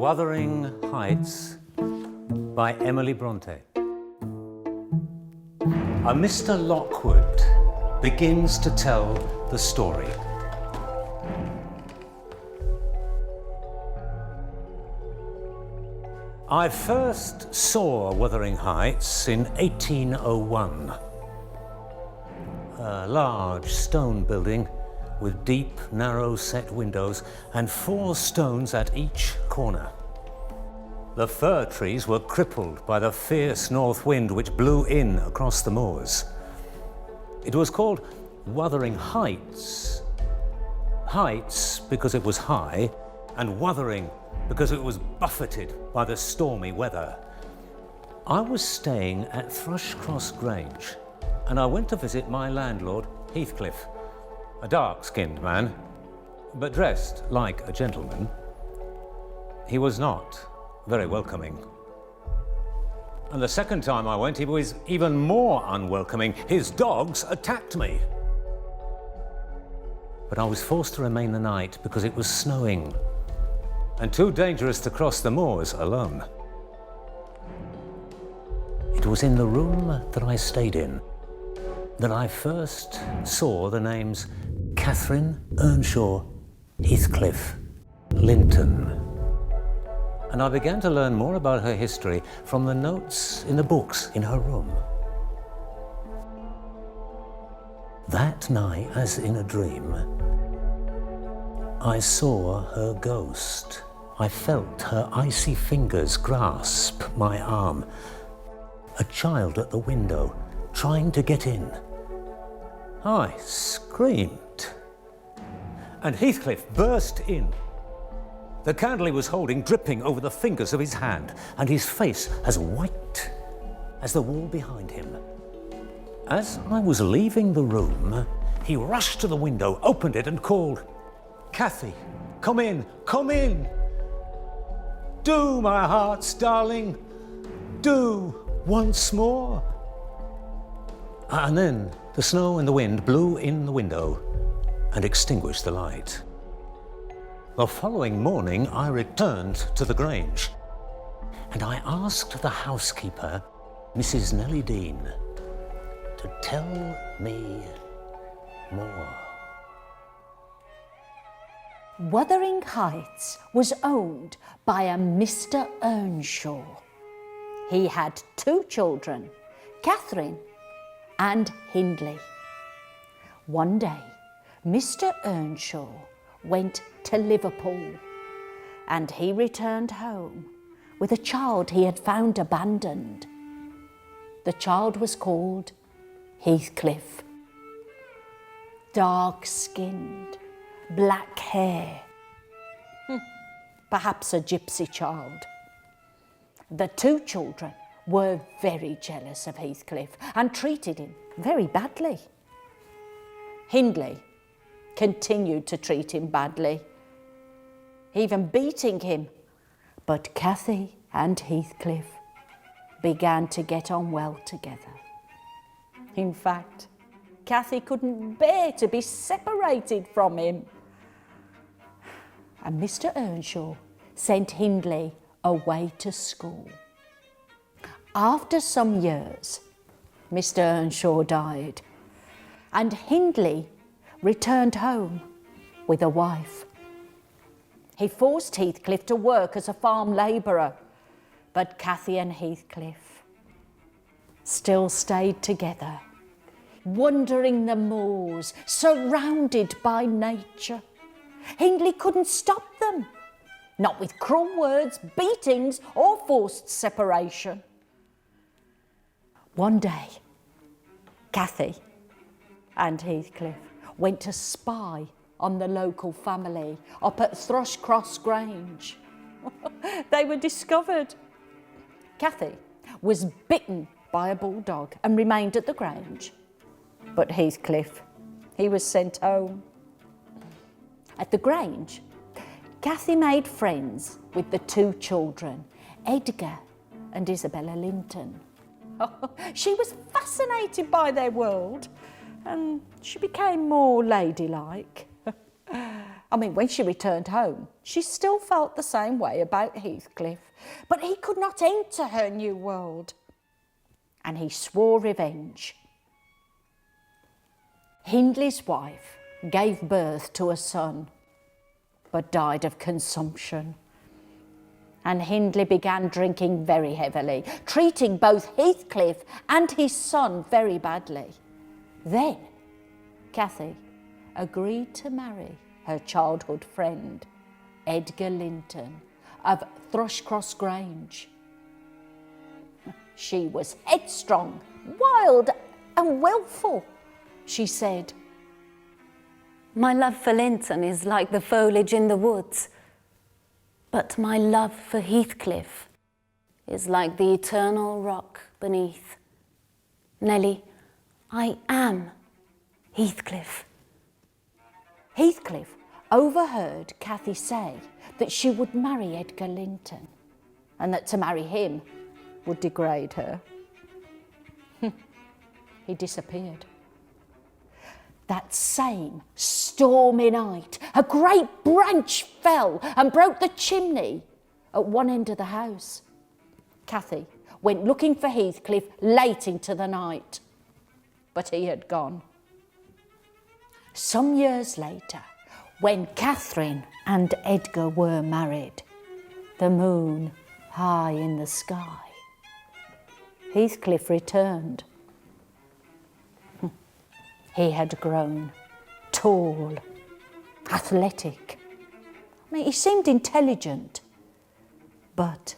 Wuthering Heights by Emily Bronte. A Mr. Lockwood begins to tell the story. I first saw Wuthering Heights in 1801. A large stone building with deep, narrow-set windows and 4 stones at each corner. The fir trees were crippled by the fierce north wind which blew in across the moors. It was called Wuthering Heights. Heights because it was high, and wuthering because it was buffeted by the stormy weather. I was staying at Thrushcross Grange, and I went to visit my landlord, Heathcliff, a dark-skinned man, but dressed like a gentleman. He was not very welcoming. And the second time I went, he was even more unwelcoming. His dogs attacked me. But I was forced to remain the night because it was snowing and too dangerous to cross the moors alone. It was in the room that I stayed in that I first saw the names Catherine Earnshaw, Heathcliff, Linton. And I began to learn more about her history from the notes in the books in her room. That night, as in a dream, I saw her ghost. I felt her icy fingers grasp my arm. A child at the window, trying to get in. I screamed. And Heathcliff burst in. The candle he was holding dripping over the fingers of his hand, and his face as white as the wall behind him. As I was leaving the room, he rushed to the window, opened it and called, "Cathy, come in, come in. Do, my heart's darling, do once more." And then the snow and the wind blew in the window and extinguished the light. The following morning, I returned to the Grange, and I asked the housekeeper, Mrs. Nellie Dean, to tell me more. Wuthering Heights was owned by a Mr. Earnshaw. He had 2 children, Catherine and Hindley. One day, Mr. Earnshaw went to Liverpool, and he returned home with a child he had found abandoned. The child was called Heathcliff. Dark-skinned, black hair. Perhaps a gypsy child. The 2 children were very jealous of Heathcliff and treated him very badly. Hindley continued to treat him badly, even beating him. But Cathy and Heathcliff began to get on well together. In fact, Cathy couldn't bear to be separated from him. And Mr. Earnshaw sent Hindley away to school. After some years, Mr. Earnshaw died, and Hindley returned home with a wife. He forced Heathcliff to work as a farm labourer, but Cathy and Heathcliff still stayed together, wandering the moors, surrounded by nature. Hindley couldn't stop them, not with cruel words, beatings, or forced separation. One day, Cathy and Heathcliff went to spy on the local family up at Thrushcross Grange. They were discovered. Cathy was bitten by a bulldog and remained at the Grange. But Heathcliff, he was sent home. At the Grange, Cathy made friends with the 2 children, Edgar and Isabella Linton. She was fascinated by their world, and she became more ladylike. When she returned home, she still felt the same way about Heathcliff, but he could not enter her new world, and he swore revenge. Hindley's wife gave birth to a son, but died of consumption. And Hindley began drinking very heavily, treating both Heathcliff and his son very badly. Then Cathy agreed to marry her childhood friend, Edgar Linton of Thrushcross Grange. She was headstrong, wild and wilful. She said, "My love for Linton is like the foliage in the woods, but my love for Heathcliff is like the eternal rock beneath. Nelly, I am Heathcliff." Heathcliff overheard Cathy say that she would marry Edgar Linton and that to marry him would degrade her. He disappeared. That same stormy night, a great branch fell and broke the chimney at one end of the house. Cathy went looking for Heathcliff late into the night, but he had gone. Some years later, when Catherine and Edgar were married, the moon high in the sky, Heathcliff returned. He had grown tall, athletic. He seemed intelligent, but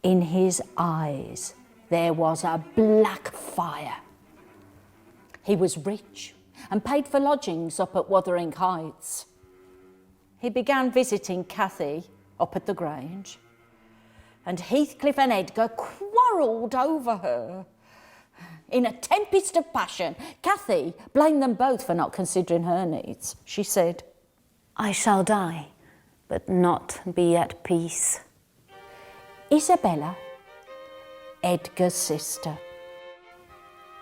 in his eyes there was a black fire. He was rich and paid for lodgings up at Wuthering Heights. He began visiting Cathy up at the Grange, and Heathcliff and Edgar quarrelled over her. In a tempest of passion, Cathy blamed them both for not considering her needs. She said, "I shall die, but not be at peace." Isabella, Edgar's sister,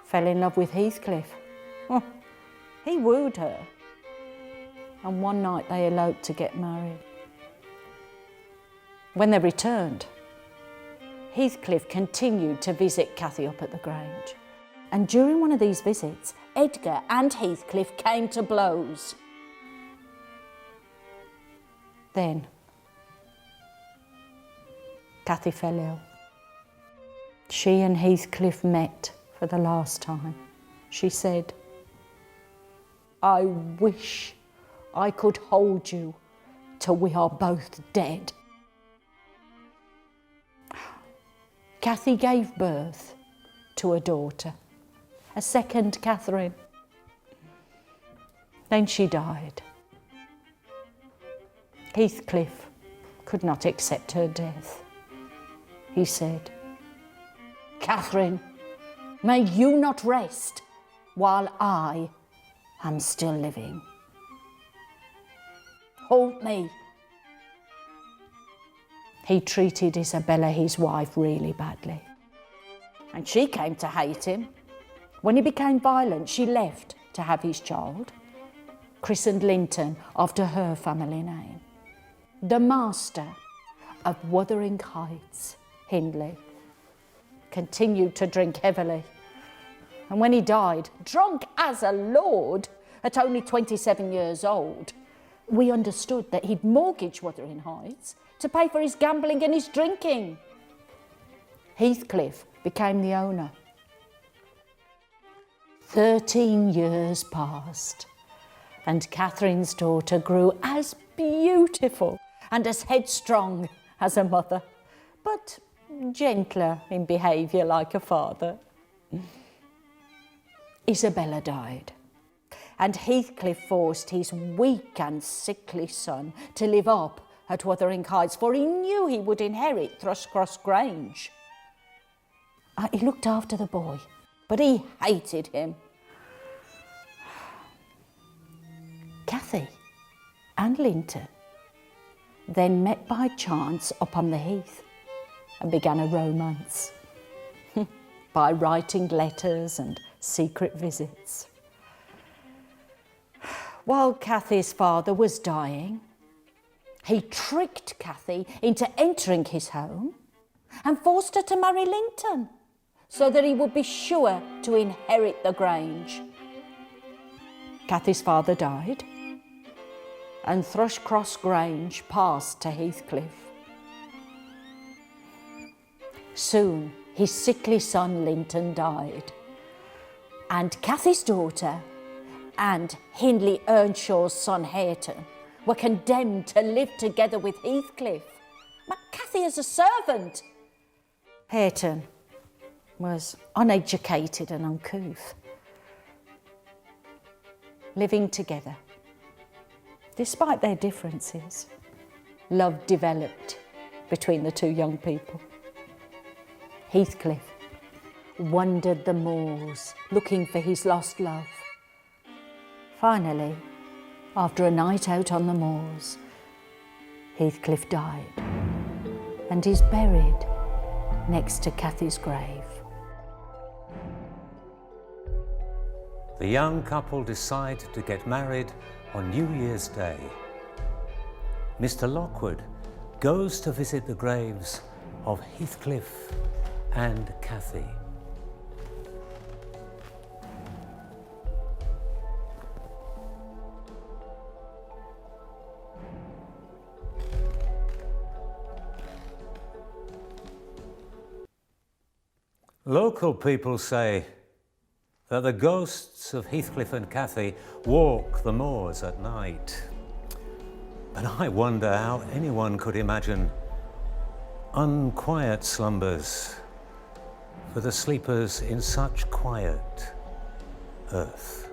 fell in love with Heathcliff. He wooed her, and one night they eloped to get married. When they returned, Heathcliff continued to visit Cathy up at the Grange. And during one of these visits, Edgar and Heathcliff came to blows. Then Cathy fell ill. She and Heathcliff met for the last time. She said, "I wish I could hold you till we are both dead." Cathy gave birth to a daughter, a second Catherine. Then she died. Heathcliff could not accept her death. He said, "Catherine, may you not rest while I am still living. Haunt me." He treated Isabella, his wife, really badly, and she came to hate him. When he became violent, she left to have his child, christened Linton after her family name. The master of Wuthering Heights, Hindley, continued to drink heavily, and when he died, drunk as a lord, at only 27 years old, we understood that he'd mortgaged Wuthering Heights to pay for his gambling and his drinking. Heathcliff became the owner. 13 years passed, and Catherine's daughter grew as beautiful and as headstrong as her mother, but gentler in behaviour like her father. Isabella died, and Heathcliff forced his weak and sickly son to live up at Wuthering Heights, for he knew he would inherit Thrushcross Grange. He looked after the boy, but he hated him. Cathy and Linton then met by chance upon the heath and began a romance by writing letters and secret visits. While Cathy's father was dying, he tricked Cathy into entering his home and forced her to marry Linton so that he would be sure to inherit the Grange. Cathy's father died and Thrushcross Grange passed to Heathcliff. Soon his sickly son Linton died, and Cathy's daughter and Hindley Earnshaw's son Hareton were condemned to live together with Heathcliff, Cathy as a servant. Hareton was uneducated and uncouth. Living together, despite their differences, love developed between the two young people. Heathcliff wandered the moors looking for his lost love. Finally, after a night out on the moors, Heathcliff died and is buried next to Cathy's grave. The young couple decide to get married on New Year's Day. Mr. Lockwood goes to visit the graves of Heathcliff and Cathy. Local people say that the ghosts of Heathcliff and Cathy walk the moors at night. But I wonder how anyone could imagine unquiet slumbers for the sleepers in such quiet earth.